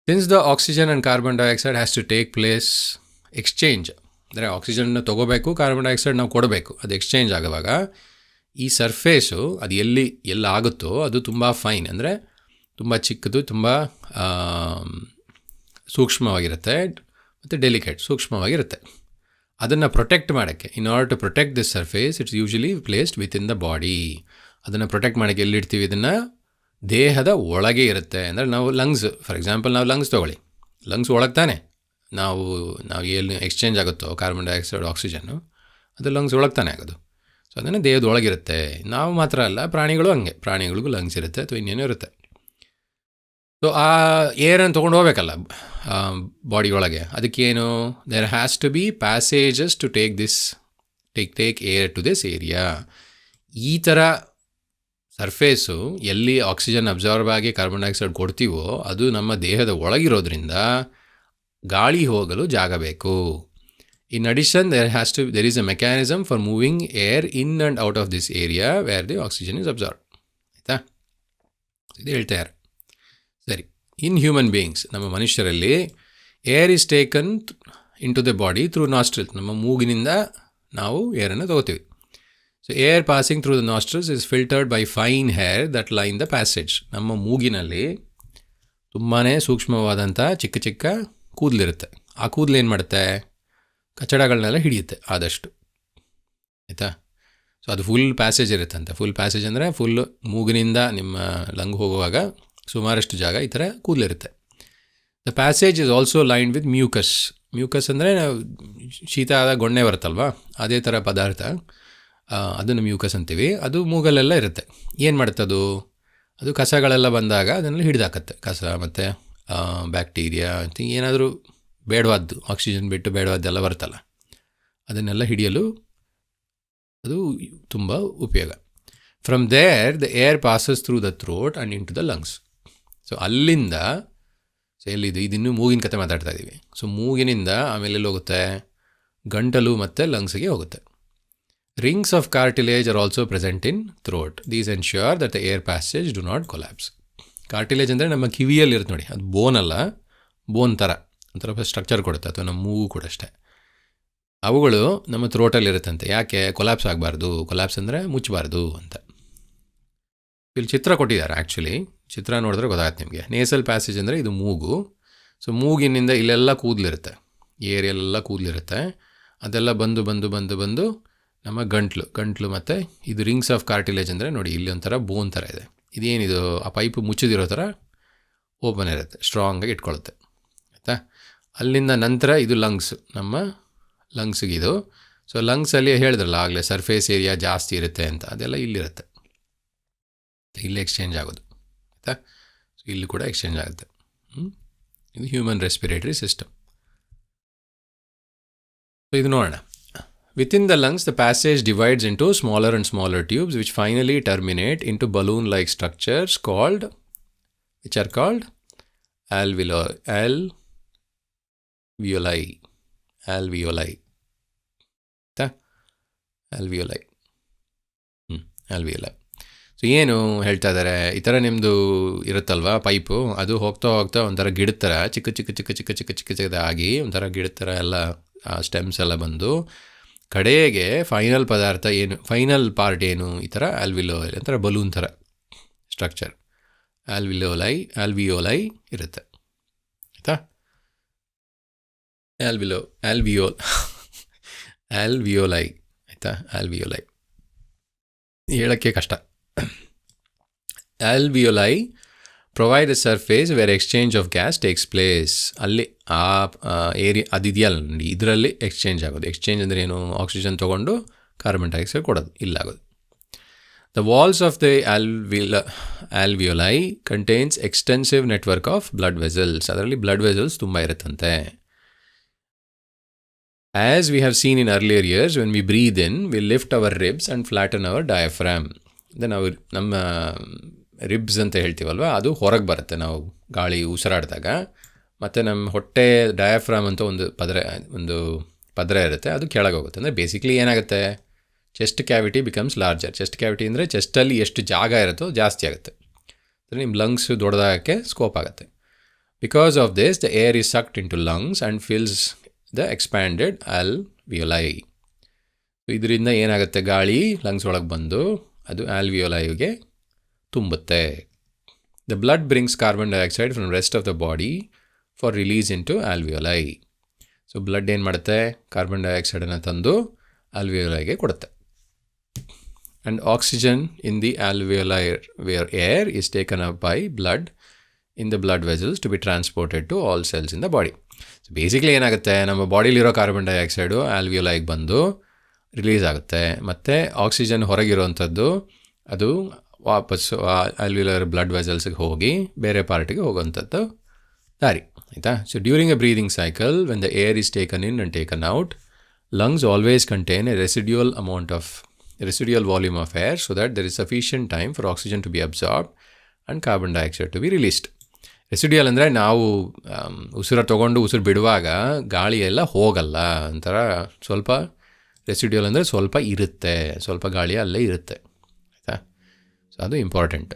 S1: Since the oxygen and carbon dioxide has to take place exchange ಅಂದರೆ ಆಕ್ಸಿಜನ್ನ ತೊಗೋಬೇಕು, ಕಾರ್ಬನ್ ಡೈಆಕ್ಸೈಡ್ ನಾವು ಕೊಡಬೇಕು, ಅದು ಎಕ್ಸ್ಚೇಂಜ್ ಆಗುವಾಗ ಈ ಸರ್ಫೇಸು ಅದು ಎಲ್ಲ ಆಗುತ್ತೋ ಅದು ತುಂಬ ಫೈನ್ ಅಂದರೆ ತುಂಬ ಚಿಕ್ಕದು, ತುಂಬ ಸೂಕ್ಷ್ಮವಾಗಿರುತ್ತೆ ಮತ್ತು ಡೆಲಿಕೇಟ್ ಸೂಕ್ಷ್ಮವಾಗಿರುತ್ತೆ. ಅದನ್ನು ಪ್ರೊಟೆಕ್ಟ್ ಮಾಡೋಕ್ಕೆ, in order to protect this surface it's usually placed within the body. ಅದನ್ನು ಪ್ರೊಟೆಕ್ಟ್ ಮಾಡೋಕ್ಕೆ ಎಲ್ಲಿಡ್ತೀವಿ, ಇದನ್ನು ದೇಹದ ಒಳಗೆ ಇರುತ್ತೆ. ಅಂದರೆ ನಾವು ಲಂಗ್ಸ್, ಫಾರ್ ಎಕ್ಸಾಂಪಲ್ ನಾವು ಲಂಗ್ಸ್ ತೊಗೊಳ್ಳಿ, ಲಂಗ್ಸ್ ಒಳಗೆ ತಾನೆ ನಾವು ಎಲ್ಲಿ ಎಕ್ಸ್ಚೇಂಜ್ ಆಗುತ್ತೋ ಕಾರ್ಬನ್ ಡೈಆಕ್ಸೈಡ್ ಆಕ್ಸಿಜನ್ನು, ಅದು ಲಂಗ್ಸ್ ಒಳಗೆ ತಾನೆ ಆಗೋದು. ಸೊ ಅದನ್ನು ದೇಹದ ಒಳಗಿರುತ್ತೆ. ನಾವು ಮಾತ್ರ ಅಲ್ಲ, ಪ್ರಾಣಿಗಳು ಹಂಗೆ, ಪ್ರಾಣಿಗಳಿಗೂ ಲಂಗ್ಸ್ ಇರುತ್ತೆ ಅಥವಾ ಇನ್ನೇನೋ ಇರುತ್ತೆ. ಸೊ ಆ ಏರನ್ನು ತೊಗೊಂಡು ಹೋಗ್ಬೇಕಲ್ಲ ಬಾಡಿ ಒಳಗೆ, ಅದಕ್ಕೇನು there has to be passages to take air to this area. ಈ ಥರ ಸರ್ಫೇಸು ಎಲ್ಲಿ ಆಕ್ಸಿಜನ್ ಅಬ್ಸಾರ್ಬ್ ಆಗಿ ಕಾರ್ಬನ್ ಡೈಆಕ್ಸೈಡ್ ಕೊಡ್ತೀವೋ ಅದು ನಮ್ಮ ದೇಹದ ಒಳಗಿರೋದ್ರಿಂದ ಗಾಳಿ ಹೋಗಲು ಜಾಗ ಬೇಕು. In addition there is a mechanism for moving air in and out of this area where the oxygen is absorb. ಆಯಿತಾ, ಇದು ಹೇಳ್ತಾರೆ. ಸರಿ, ಇನ್ ಹ್ಯೂಮನ್ ಬೀಯಿಂಗ್ಸ್, ನಮ್ಮ ಮನುಷ್ಯರಲ್ಲಿ air is taken into the body through nostril. ನಮ್ಮ ಮೂಗಿನಿಂದ ನಾವು ಏರನ್ನು ತಗೋತೀವಿ. So air passing through the nostrils is filtered by fine hair that line the passage. ನಮ್ಮ ಮೂಗಿನಲ್ಲಿ ತುಂಬಾ ಸೂಕ್ಷ್ಮವಾದಂಥ ಚಿಕ್ಕ ಚಿಕ್ಕ ಕೂದಲಿರುತ್ತೆ. ಆ ಕೂದಲು ಏನು ಮಾಡುತ್ತೆ, ಕಚಡಗಳನ್ನೆಲ್ಲ ಹಿಡಿಯುತ್ತೆ ಆದಷ್ಟು. ಆಯಿತಾ, ಸೊ ಅದು ಫುಲ್ ಪ್ಯಾಸೇಜ್ ಇರುತ್ತಂತೆ. ಫುಲ್ ಪ್ಯಾಸೇಜ್ ಅಂದರೆ ಫುಲ್ ಮೂಗಿನಿಂದ ನಿಮ್ಮ ಲಂಗ್ ಹೋಗುವಾಗ ಸುಮಾರಷ್ಟು ಜಾಗ ಈ ಥರ ಕೂದಲಿರುತ್ತೆ. The passage is also lined with mucus. Mucus ಅಂದರೆ ಶೀತ ಆದ ಗೊಣ್ಣೆ ಬರುತ್ತಲ್ವ, ಅದೇ ಥರ ಪದಾರ್ಥ, ಅದನ್ನು ಮ್ಯೂಕಸ್ ಅಂತೀವಿ. ಅದು ಮೂಗಲ್ಲೆಲ್ಲ ಇರುತ್ತೆ. ಏನು ಮಾಡುತ್ತೆ ಅದು ಕಸಗಳೆಲ್ಲ ಬಂದಾಗ ಅದನ್ನೆಲ್ಲ ಹಿಡಿದಾಕತ್ತೆ. ಕಸ ಮತ್ತು ಬ್ಯಾಕ್ಟೀರಿಯಾ ಅಂತ ಏನಾದರೂ ಬೇಡವಾದ್ದು, ಆಕ್ಸಿಜನ್ ಬಿಟ್ಟು ಬೇಡವಾದ್ದೆಲ್ಲ ಬರುತ್ತಲ್ಲ, ಅದನ್ನೆಲ್ಲ ಹಿಡಿಯಲು ಅದು ತುಂಬ ಉಪಯೋಗ. From there the air passes through the throat and into the lungs. So ಅಲ್ಲಿಂದ, ಸೊ ಎಲ್ಲಿದು ಇದಿನ್ನೂ ಮೂಗಿನ ಕತೆ ಮಾತಾಡ್ತಾ ಇದ್ದೀವಿ. ಸೊ ಮೂಗಿನಿಂದ ಆಮೇಲೆ ಎಲ್ಲಿ ಹೋಗುತ್ತೆ, ಗಂಟಲು ಮತ್ತು ಲಂಗ್ಸ್ಗೆ ಹೋಗುತ್ತೆ. Rings of cartilage are also present in throat. These ensure that the air passage do not collapse. Cartilage ಅಂದರೆ ನಮ್ಮ ಕಿವಿಯಲ್ಲಿ ಇರುತ್ತೆ ನೋಡಿ, ಅದು ಬೋನ್ ಅಲ್ಲ, ಬೋನ್ ಥರ ಒಂಥರ ಸ್ಟ್ರಕ್ಚರ್ ಕೊಡುತ್ತೆ, ಅಥವಾ ನಮ್ಮ ಮೂಗು ಕೂಡ ಅಷ್ಟೇ. ಅವುಗಳು ನಮ್ಮ ಥ್ರೋಟಲ್ಲಿರುತ್ತಂತೆ. ಯಾಕೆ ಕೊಲ್ಯಾಪ್ಸ್ ಆಗಬಾರ್ದು, ಕೊಲ್ಯಾಪ್ಸ್ ಅಂದರೆ ಮುಚ್ಚಬಾರ್ದು ಅಂತ. ಇಲ್ಲಿ ಚಿತ್ರ ಕೊಟ್ಟಿದ್ದಾರೆ. ಆ್ಯಕ್ಚುಲಿ ಚಿತ್ರ ನೋಡಿದ್ರೆ ಗೊತ್ತಾಗುತ್ತೆ ನಿಮಗೆ. ನೇಸಲ್ ಪ್ಯಾಸೇಜ್ ಅಂದರೆ ಇದು ಮೂಗು. ಸೊ ಮೂಗಿನಿಂದ ಇಲ್ಲೆಲ್ಲ ಕೂದಲಿರುತ್ತೆ, ಏರಿಯಲ್ಲೆಲ್ಲ ಕೂದಲಿರುತ್ತೆ. ಅದೆಲ್ಲ ಬಂದು ನಮ್ಮ ಗಂಟ್ಲು ಮತ್ತು ಇದು ರಿಂಗ್ಸ್ ಆಫ್ ಕಾರ್ಟಿಲೇಜ್ ಅಂದರೆ ನೋಡಿ ಇಲ್ಲಿ ಒಂಥರ ಬೋನ್ ಥರ ಇದೆ. ಇದೇನಿದು ಆ ಪೈಪು ಮುಚ್ಚಿದಿರೋ ಥರ ಓಪನ್ ಇರುತ್ತೆ, ಸ್ಟ್ರಾಂಗಾಗಿ ಇಟ್ಕೊಳ್ಳುತ್ತೆ ಆಯಿತಾ. ಅಲ್ಲಿಂದ ನಂತರ ಇದು ಲಂಗ್ಸ್, ನಮ್ಮ ಲಂಗ್ಸಿಗಿದು. ಸೊ ಲಂಗ್ಸಲ್ಲಿ ಹೇಳಿದ್ರಲ್ಲ ಆಗಲೇ ಸರ್ಫೇಸ್ ಏರಿಯಾ ಜಾಸ್ತಿ ಇರುತ್ತೆ ಅಂತ, ಅದೆಲ್ಲ ಇಲ್ಲಿರುತ್ತೆ, ಇಲ್ಲಿ ಎಕ್ಸ್ಚೇಂಜ್ ಆಗೋದು ಆಯಿತಾ. ಸೊ ಇಲ್ಲಿ ಕೂಡ ಎಕ್ಸ್ಚೇಂಜ್ ಆಗುತ್ತೆ. ಇದು ಹ್ಯೂಮನ್ ರೆಸ್ಪಿರೇಟರಿ ಸಿಸ್ಟಮ್. ಸೊ ಇದು ನೋಡೋಣ. Within the lungs, the passage divides into smaller and smaller tubes which finally terminate into balloon-like structures which are called alveoli. Alveoli. So ಏನು ಹೇಳ್ತಾ ಇದ್ದಾರೆ, ಈ ಥರ ನಿಮ್ಮದು ಇರುತ್ತಲ್ವ ಪೈಪು, ಅದು ಹೋಗ್ತಾ ಒಂಥರ ಗಿಡದ ಥರ ಚಿಕ್ಕದಾಗಿ ಒಂಥರ ಗಿಡದ ಥರ ಎಲ್ಲ ಸ್ಟೆಮ್ಸ್ ಎಲ್ಲ ಬಂದು ಕಡೆಗೆ ಫೈನಲ್ ಪಾರ್ಟ್ ಏನು ಈ ಥರ ಆಲ್ವಿಯೋಲೈ ಒಂಥರ ಬಲೂನ್ ಥರ ಸ್ಟ್ರಕ್ಚರ್ ಆಲ್ವಿಯೋಲೈ ಇರುತ್ತೆ ಆಯಿತಾ. ಆಲ್ವಿಯೋಲೈ ಆಯಿತಾ. ಆಲ್ವಿಯೋಲೈ ಹೇಳೋಕ್ಕೆ ಕಷ್ಟ. Alveoli provide a surface where exchange of gas takes place. ಅಲ್ಲಿ ಆ ಏರಿಯಾ ಅದಿದೆಯಲ್ಲ ನೋಡಿ, ಇದರಲ್ಲಿ ಎಕ್ಸ್ಚೇಂಜ್ ಆಗೋದು. ಎಕ್ಸ್ಚೇಂಜ್ ಅಂದರೆ ಏನು, ಆಕ್ಸಿಜನ್ ತೊಗೊಂಡು ಕಾರ್ಬನ್ ಡೈಆಕ್ಸೈಡ್ ಕೊಡೋದು, ಇಲ್ಲಾಗೋದು. The walls of the alveoli contains extensive network of blood vessels. ಅದರಲ್ಲಿ ಬ್ಲಡ್ ವೆಸಲ್ಸ್ ತುಂಬ ಇರುತ್ತಂತೆ. As we have seen in earlier years, when we breathe in, we lift our ribs and flatten our diaphragm. Then ನಮ್ಮ ribs ಅಂತ ಹೇಳ್ತೀವಲ್ವ, ಅದು ಹೊರಗೆ ಬರುತ್ತೆ ನಾವು ಗಾಳಿ ಉಸಿರಾಡಿದಾಗ. ಮತ್ತು ನಮ್ಮ ಹೊಟ್ಟೆ ಡಯಾಫ್ರಾಮ್ ಅಂತ ಒಂದು ಪದರ ಇರುತ್ತೆ, ಅದು ಕೆಳಗೆ ಹೋಗುತ್ತೆ. ಅಂದರೆ ಬೇಸಿಕ್ಲಿ ಏನಾಗುತ್ತೆ, chest cavity becomes larger. Chest cavity ಅಂದರೆ ಚೆಸ್ಟಲ್ಲಿ ಎಷ್ಟು ಜಾಗ ಇರುತ್ತೋ ಜಾಸ್ತಿ ಆಗುತ್ತೆ, ಅಂದರೆ ನಿಮ್ಮ ಲಂಗ್ಸ್ ದೊಡ್ಡದಾಗಕ್ಕೆ ಸ್ಕೋಪ್ ಆಗುತ್ತೆ. Because of this the air is sucked into lungs and fills the expanded alveoli. ಇದರಿಂದ ಏನಾಗುತ್ತೆ, ಗಾಳಿ ಲಂಗ್ಸ್ ಒಳಗೆ ಬಂದು ಅದು ಆಲ್ವಿಯೋಲೈಗೆ ತುಂಬುತ್ತೆ. The blood brings carbon dioxide from rest of the body for release into alveoli. So blood ಏನು ಮಾಡುತ್ತೆ, ಕಾರ್ಬನ್ ಡೈಆಕ್ಸೈಡನ್ನು ತಂದು ಆಲ್ವಿಯೋಲೈಗೆ ಕೊಡುತ್ತೆ. And oxygen in the alveoli where air is taken up by blood in the blood vessels to be transported to all cells in the body. So basically ಏನಾಗುತ್ತೆ, ನಮ್ಮ ಬಾಡಿಲಿರೋ carbon dioxide ಆಲ್ವಿಯೋಲೈಗೆ ಬಂದು release ಆಗುತ್ತೆ, ಮತ್ತು oxygen ಹೊರಗಿರೋವಂಥದ್ದು ಅದು ವಾಪಸ್ಸು ಆಲ್ವಿಯೋಲರ್ blood ವೆಸಲ್ಸ್ಗೆ ಹೋಗಿ ಬೇರೆ ಪಾರ್ಟಿಗೆ ಹೋಗುವಂಥದ್ದು ದಾರಿ ಆಯಿತಾ. So during A breathing cycle when the air is taken in and taken out, lungs always contain a residual volume of air so that there is sufficient time for oxygen to be absorbed and carbon dioxide to be released. Residual ಅಂದರೆ ನಾವು ಉಸಿರು ಬಿಡುವಾಗ ಗಾಳಿ ಎಲ್ಲ ಹೋಗಲ್ಲ, ಒಂಥರ ಸ್ವಲ್ಪ residual ಅಂದರೆ ಸ್ವಲ್ಪ ಇರುತ್ತೆ, ಸ್ವಲ್ಪ ಗಾಳಿ ಅಲ್ಲೇ ಇರುತ್ತೆ ಆಯಿತಾ. ಸೊ ಅದು ಇಂಪಾರ್ಟೆಂಟ್.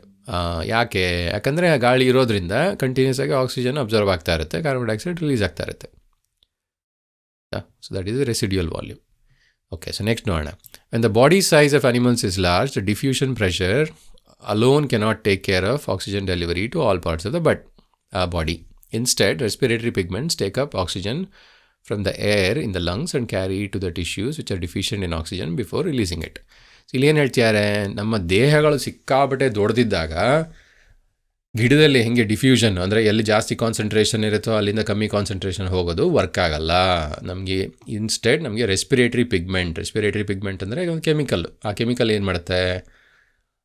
S1: ಯಾಕಂದರೆ ಗಾಳಿ ಇರೋದ್ರಿಂದ ಕಂಟಿನ್ಯೂಸ್ ಆಗಿ ಆಕ್ಸಿಜನ್ ಅಬ್ಸರ್ವ್ ಆಗ್ತಾ ಇರುತ್ತೆ, ಕಾರ್ಬನ್ ಡೈಆಕ್ಸೈಡ್ ರಿಲೀಸ್ ಆಗ್ತಾ ಇರುತ್ತೆ. So that is the residual volume. Okay, so next ನೋಡೋಣ. When the body size of animals is large, the diffusion pressure alone cannot take care of oxygen delivery to all parts of the body. Instead, respiratory pigments take up oxygen from the air in the lungs and carry it to the tissues which are deficient in oxygen before releasing it. So ಇಲ್ಲಿ ಏನು ಹೇಳ್ತಿದ್ದಾರೆ, ನಮ್ಮ ದೇಹಗಳು ಸಿಕ್ಕಾಪಟ್ಟೆ ದೊಡ್ಡದಿದ್ದಾಗ ಗಿಡದಲ್ಲಿ ಹೆಂಗೆ diffusion ಅಂದರೆ ಎಲ್ಲಿ ಜಾಸ್ತಿ ಕಾನ್ಸಂಟ್ರೇಷನ್ ಇರುತ್ತೋ ಅಲ್ಲಿಂದ ಕಮ್ಮಿ ಕಾನ್ಸಂಟ್ರೇಷನ್ ಹೋಗೋದು ವರ್ಕ್ ಆಗಲ್ಲ ನಮಗೆ. ಇನ್ಸ್ಟೆಡ್ ನಮಗೆ ರೆಸ್ಪಿರೇಟರಿ ಪಿಗ್ಮೆಂಟ್ ಅಂದರೆ ಒಂದು ಕೆಮಿಕಲ್. ಆ ಕೆಮಿಕಲ್ ಏನು ಮಾಡುತ್ತೆ,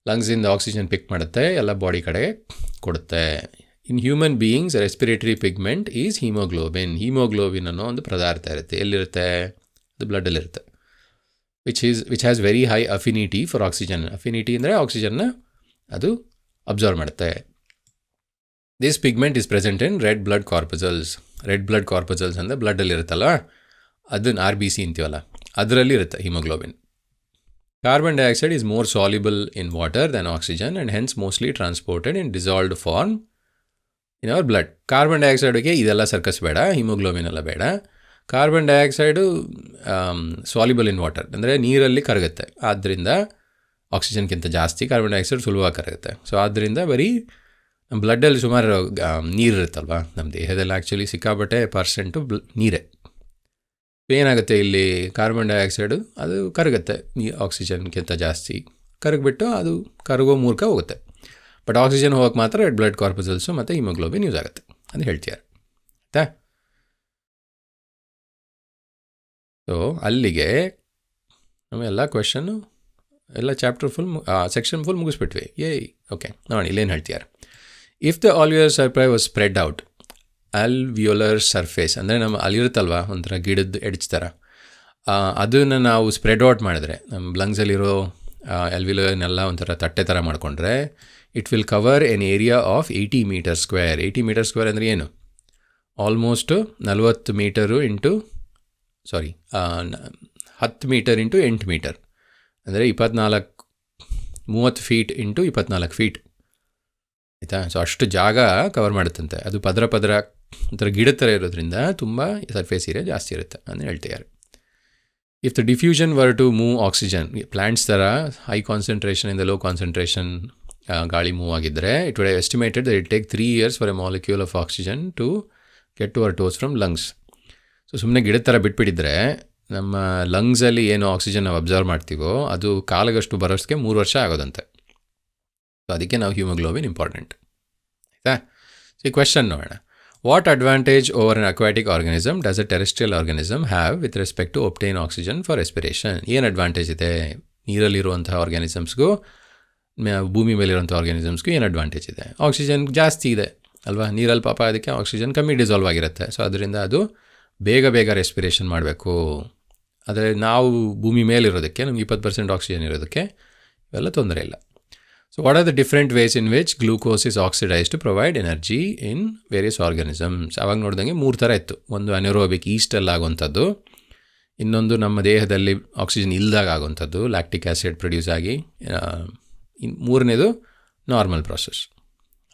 S1: ಲಂಗ್ಸಿಂದ ಆಕ್ಸಿಜನ್ ಪಿಕ್ ಮಾಡುತ್ತೆ, ಎಲ್ಲ ಬಾಡಿ ಕಡೆಗೆ ಕೊಡುತ್ತೆ. In human beings respiratory pigment is haemoglobin ಅನ್ನೋ ಒಂದು ಪದಾರ್ಥ ಇರುತ್ತೆ. ಎಲ್ಲಿರುತ್ತೆ, ಅದು ಬ್ಲಡ್ಡಲ್ಲಿರುತ್ತೆ. Which has very high affinity for oxygen. Affinity ಅಂದರೆ ಆಕ್ಸಿಜನ್ನ ಅದು ಅಬ್ಸರ್ವ್ ಮಾಡುತ್ತೆ. This pigment is present in red blood corpuscles ಅಂದರೆ ಬ್ಲಡ್ಡಲ್ಲಿ ಇರುತ್ತಲ್ಲ, ಅದನ್ನು RBC ಅಂತೀವಲ್ಲ, ಅದರಲ್ಲಿ ಇರುತ್ತೆ haemoglobin. Carbon dioxide is more soluble in water than oxygen and hence mostly transported in dissolved form in our blood. Carbon ಡೈಆಕ್ಸೈಡ್ಗೆ ಇದೆಲ್ಲ ಸರ್ಕಸ್ ಬೇಡ, ಹಿಮೋಗ್ಲೋಬಿನ್ ಎಲ್ಲ ಬೇಡ. Carbon dioxide soluble in water ಅಂದರೆ ನೀರಲ್ಲಿ ಕರಗುತ್ತೆ, ಆದ್ದರಿಂದ ಆಕ್ಸಿಜನ್ಗಿಂತ ಜಾಸ್ತಿ ಕಾರ್ಬನ್ ಡೈಆಕ್ಸೈಡ್ ಸುಲಭವಾಗಿ ಕರಗುತ್ತೆ. ಸೊ ಆದ್ದರಿಂದ ಬರೀ ನಮ್ಮ ಬ್ಲಡ್ಡಲ್ಲಿ ಸುಮಾರು ನೀರಿರುತ್ತಲ್ವ, ನಮ್ಮ ದೇಹದಲ್ಲಿ ಆ್ಯಕ್ಚುಲಿ ಸಿಕ್ಕಾಪಟ್ಟೆ ಪರ್ಸೆಂಟು ನೀರೇ. ಏನಾಗುತ್ತೆ ಇಲ್ಲಿ ಕಾರ್ಬನ್ ಡೈಆಕ್ಸೈಡು ಅದು ಕರಗುತ್ತೆ ಈ ಆಕ್ಸಿಜನ್ಗಿಂತ ಜಾಸ್ತಿ ಕರಗಿಬಿಟ್ಟು ಅದು ಕರಗೋ ಮೂಲಕ ಹೋಗುತ್ತೆ. ಬಟ್ ಆಕ್ಸಿಜನ್ ಹೋಗೋಕೆ ಮಾತ್ರ ರೆಡ್ ಬ್ಲಡ್ ಕಾರ್ಪಸಲ್ಸು ಮತ್ತು ಹಿಮೋಗ್ಲೋಬಿನ್ ಯೂಸ್ ಆಗುತ್ತೆ ಅಂತ ಹೇಳ್ತಿದ್ದಾರೆ. ಆಯಿತಾ? ಸೊ ಅಲ್ಲಿಗೆ ನಾವೆಲ್ಲ ಕ್ವೆಶನ್ನು ಎಲ್ಲ ಚಾಪ್ಟರ್ ಫುಲ್ ಸೆಕ್ಷನ್ ಫುಲ್ ಮುಗಿಸ್ಬಿಟ್ವಿ. ಓಕೆ ನೋಡಿ ಇಲ್ಲೇನು ಹೇಳ್ತಿದ್ದಾರೆ. If the alveolar surface was spread out, alveolar surface ಅಂದರೆ ನಮ್ಮ ಅಲ್ಲಿರುತ್ತಲ್ವ ಒಂಥರ ಗಿಡದ ಎಡ್ಜ್ ಥರ, ಅದನ್ನು ನಾವು ಸ್ಪ್ರೆಡ್ ಔಟ್ ಮಾಡಿದ್ರೆ ನಮ್ಮ ಲಂಗ್ಸಲ್ಲಿರೋ ಆಲ್ವಿಯೋಲರ್ನೆಲ್ಲ ಒಂಥರ ತಟ್ಟೆ ಥರ ಮಾಡಿಕೊಂಡ್ರೆ it will cover an area of 80 metre square. 80 metre square ಅಂದರೆ ಏನು? Almost 40 metre into 10 metre into 8 metre ಅಂದರೆ 30 ಫೀಟ್ ಇಂಟು 24 ಫೀಟ್. ಆಯಿತಾ? ಸೊ ಅಷ್ಟು ಜಾಗ ಕವರ್ ಮಾಡುತ್ತಂತೆ. ಅದು ಪದರ ಒಂಥರ ಗಿಡದ ಥರ ಇರೋದ್ರಿಂದ ತುಂಬ ಸರ್ಫೇಸ್ ಏರಿಯಾ ಜಾಸ್ತಿ ಇರುತ್ತೆ ಅಂತ ಹೇಳ್ತಿದ್ದಾರೆ. If the diffusion were to move oxygen, plants ಥರ ಹೈ ಕಾನ್ಸಂಟ್ರೇಷನಿಂದ ಲೋ ಕಾನ್ಸಂಟ್ರೇಷನ್ ಗಾಳಿ ಮೂವ್ ಆಗಿದ್ದರೆ it would estimated that it take 3 years for a molecule of oxygen to get to our toes from lungs. ಸೊ ಸುಮ್ಮನೆ ಗಿಡದ ಥರ ಬಿಟ್ಬಿಟ್ಟಿದ್ರೆ ನಮ್ಮ ಲಂಗ್ಸಲ್ಲಿ ಏನು ಆಕ್ಸಿಜನ್ ನಾವು ಅಬ್ಸರ್ವ್ ಮಾಡ್ತೀವೋ ಅದು ಕಾಲಿಗಷ್ಟು ಬರೋಷ್ಟಕ್ಕೆ 3 ವರ್ಷ ಆಗೋದಂತೆ. ಸೊ ಅದಕ್ಕೆ ನಾವು ಹಿಮೋಗ್ಲೋಬಿನ್ ಇಂಪಾರ್ಟೆಂಟ್. ಆಯಿತಾ? ಸೊ ಈ ಕ್ವೆಶನ್ ನೋಡೋಣ. What advantage over an aquatic organism does a terrestrial organism have with respect to obtain oxygen for respiration? ಏನು ಅಡ್ವಾಂಟೇಜ್ ಇದೆ ನೀರಲ್ಲಿರುವಂಥ ಆರ್ಗ್ಯಾನಿಸಮ್ಸ್ಗೂ ಭೂಮಿ ಮೇಲಿರುವಂಥ ಆರ್ಗ್ಯಾನಿಸಮ್ಸ್ಗೂ ಏನು ಅಡ್ವಾಂಟೇಜ್ ಇದೆ? ಆಕ್ಸಿಜನ್ ಜಾಸ್ತಿ ಇದೆ ಅಲ್ವಾ, ನೀರಲ್ಲಿ ಪಾಪ ಅದಕ್ಕೆ ಆಕ್ಸಿಜನ್ ಕಮ್ಮಿ ಡಿಸಾಲ್ವ್ ಆಗಿರುತ್ತೆ. ಸೊ ಅದರಿಂದ ಅದು ಬೇಗ ರೆಸ್ಪಿರೇಷನ್ ಮಾಡಬೇಕು. ಆದರೆ ನಾವು ಭೂಮಿ ಮೇಲಿರೋದಕ್ಕೆ ನಮ್ಗೆ 20% ಆಕ್ಸಿಜನ್ ಇರೋದಕ್ಕೆ ಇವೆಲ್ಲ ತೊಂದರೆ ಇಲ್ಲ. So what are the different ways in which glucose is oxidise to provide energy in various organisms? ಆವಾಗ ನೋಡಿದಂಗೆ 3 ಥರ ಇತ್ತು. ಒಂದು ಅನೆರೋಬಿಕ್ ಈಸ್ಟಲ್ಲಿ ಆಗುವಂಥದ್ದು, ಇನ್ನೊಂದು ನಮ್ಮ ದೇಹದಲ್ಲಿ ಆಕ್ಸಿಜನ್ ಇಲ್ದಾಗ ಆಗುವಂಥದ್ದು ಲ್ಯಾಕ್ಟಿಕ್ ಆ್ಯಸಿಡ್ ಪ್ರೊಡ್ಯೂಸ್ ಆಗಿ, ಮೂರನೇದು ನಾರ್ಮಲ್ ಪ್ರಾಸೆಸ್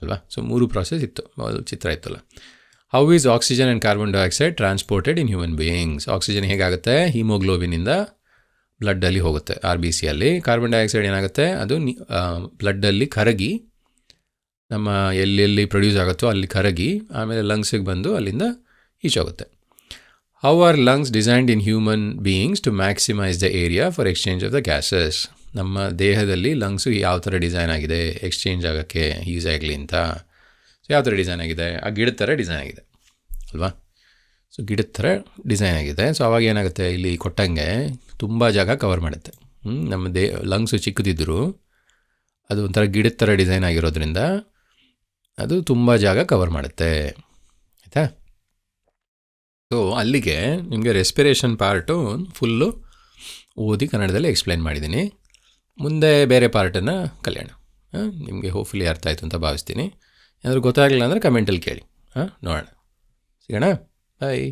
S1: ಅಲ್ವಾ. ಸೊ 3 ಪ್ರಾಸೆಸ್ ಇತ್ತು, ಚಿತ್ರ ಇತ್ತಲ್ಲ. How is oxygen and carbon dioxide transported in human beings? Oxygen ಹೇಗಾಗುತ್ತೆ? ಹಿಮೋಗ್ಲೋಬಿನಿಂದ ಬ್ಲಡ್ಡಲ್ಲಿ ಹೋಗುತ್ತೆ, RBCಯಲ್ಲಿ. ಕಾರ್ಬನ್ ಡೈಆಕ್ಸೈಡ್ ಏನಾಗುತ್ತೆ? ಅದು ಬ್ಲಡ್ಡಲ್ಲಿ ಕರಗಿ ನಮ್ಮ ಎಲ್ಲೆಲ್ಲಿ ಪ್ರೊಡ್ಯೂಸ್ ಆಗುತ್ತೋ ಅಲ್ಲಿ ಕರಗಿ ಆಮೇಲೆ ಲಂಗ್ಸಿಗೆ ಬಂದು ಅಲ್ಲಿಂದ ಈಚೋಗುತ್ತೆ. How are lungs designed in human beings to maximise the area for exchange of the gases? ನಮ್ಮ ದೇಹದಲ್ಲಿ ಲಂಗ್ಸು ಯಾವ ಥರ ಡಿಸೈನ್ ಆಗಿದೆ ಎಕ್ಸ್ಚೇಂಜ್ ಆಗೋಕ್ಕೆ ಯೂಸ್ ಆಗಲಿ ಅಂತ? ಸೊ ಯಾವ ಥರ ಡಿಸೈನ್ ಆಗಿದೆ? ಆ ಗಿಡದ ಥರ ಡಿಸೈನ್ ಆಗಿದೆ ಅಲ್ವಾ. ಸೊ ಗಿಡದ ಥರ ಡಿಸೈನ್ ಆಗಿದೆ. ಸೊ ಅವಾಗ ಏನಾಗುತ್ತೆ, ಇಲ್ಲಿ ಕೊಟ್ಟಂಗೆ ತುಂಬ ಜಾಗ ಕವರ್ ಮಾಡುತ್ತೆ. ನಮ್ಮ ಲಂಗ್ಸು ಚಿಕ್ಕದಿದ್ದರೂ ಅದು ಒಂಥರ ಗಿಡದ ಥರ ಡಿಸೈನ್ ಆಗಿರೋದ್ರಿಂದ ಅದು ತುಂಬ ಜಾಗ ಕವರ್ ಮಾಡುತ್ತೆ. ಆಯಿತಾ? ಸೊ ಅಲ್ಲಿಗೆ ನಿಮಗೆ ರೆಸ್ಪಿರೇಷನ್ ಪಾರ್ಟು ಫುಲ್ಲು ಓದಿ ಕನ್ನಡದಲ್ಲಿ ಎಕ್ಸ್ಪ್ಲೈನ್ ಮಾಡಿದ್ದೀನಿ. ಮುಂದೆ ಬೇರೆ ಪಾರ್ಟನ್ನು ಕಲಿಯೋಣ. ನಿಮಗೆ ಹೋಪ್ಫುಲಿ ಅರ್ಥ ಆಯಿತು ಅಂತ ಭಾವಿಸ್ತೀನಿ. ಏನಾದರೂ ಗೊತ್ತಾಗಲಿಲ್ಲ ಅಂದರೆ ಕಮೆಂಟಲ್ಲಿ ಕೇಳಿ. ನೋಡೋಣ. ಸಿಗೋಣ. ಬಾಯ್.